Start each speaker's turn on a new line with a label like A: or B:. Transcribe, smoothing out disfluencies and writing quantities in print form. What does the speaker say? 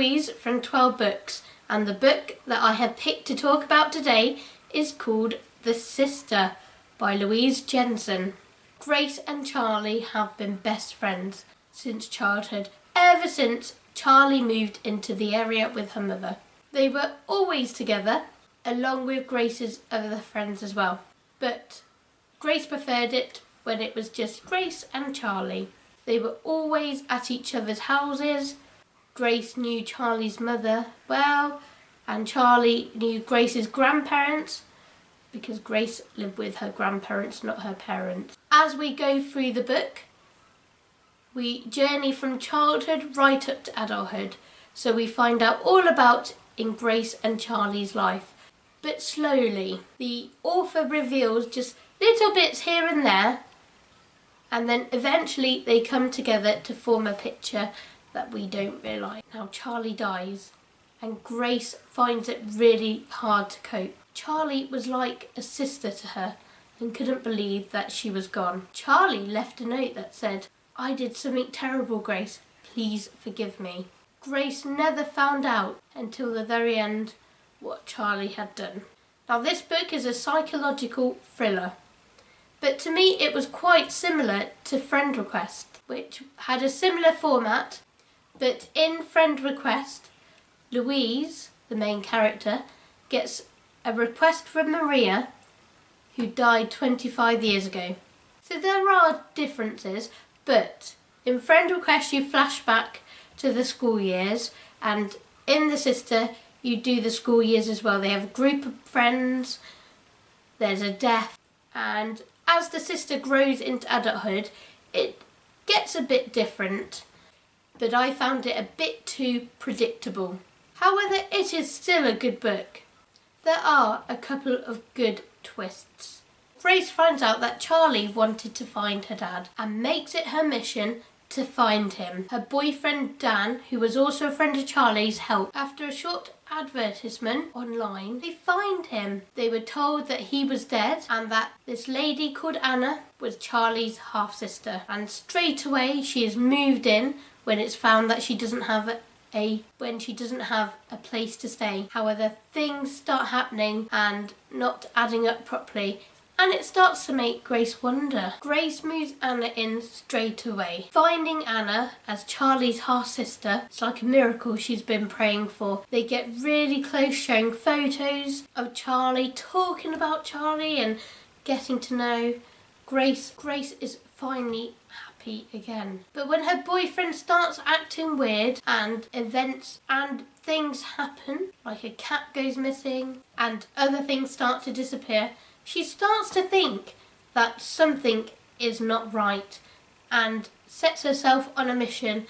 A: Louise from 12 Books, and the book that I have picked to talk about today is called The Sister by Louise Jensen. Grace and Charlie have been best friends since childhood, ever since Charlie moved into the area with her mother. They were always together, along with Grace's other friends as well. But Grace preferred it when it was just Grace and Charlie. They were always at each other's houses. Grace knew Charlie's mother well, and Charlie knew Grace's grandparents because Grace lived with her grandparents, not her parents. As we go through the book, we journey from childhood right up to adulthood, so we find out all about in Grace and Charlie's life. But slowly, the author reveals just little bits here and there, and then eventually they come together to form a picture that we don't realise. Now Charlie dies, and Grace finds it really hard to cope. Charlie was like a sister to her and couldn't believe that she was gone. Charlie left a note that said, "I did something terrible, Grace. Please forgive me." Grace never found out until the very end what Charlie had done. Now this book is a psychological thriller, but to me it was quite similar to Friend Request, which had a similar format, but in Friend Request, Louise, the main character, gets a request from Maria, who died 25 years ago. So there are differences, but in Friend Request you flash back to the school years, and in The Sister you do the school years as well. They have a group of friends, there's a death, and as The Sister grows into adulthood, it gets a bit different, but I found it a bit too predictable. However, it is still a good book. There are a couple of good twists. Grace finds out that Charlie wanted to find her dad and makes it her mission to find him. Her boyfriend Dan, who was also a friend of Charlie's, helped. After a short advertisement online, they find him. They were told that he was dead and that this lady called Anna was Charlie's half-sister. And straight away she is moved in when it's found that she doesn't have a place to stay. However, things start happening and not adding up properly, and it starts to make Grace wonder. Grace moves Anna in straight away. Finding Anna as Charlie's half-sister, it's like a miracle she's been praying for. They get really close, showing photos of Charlie, talking about Charlie and getting to know Grace. Grace is finally happy again. But when her boyfriend starts acting weird and events and things happen, like a cat goes missing and other things start to disappear, she starts to think that something is not right and sets herself on a mission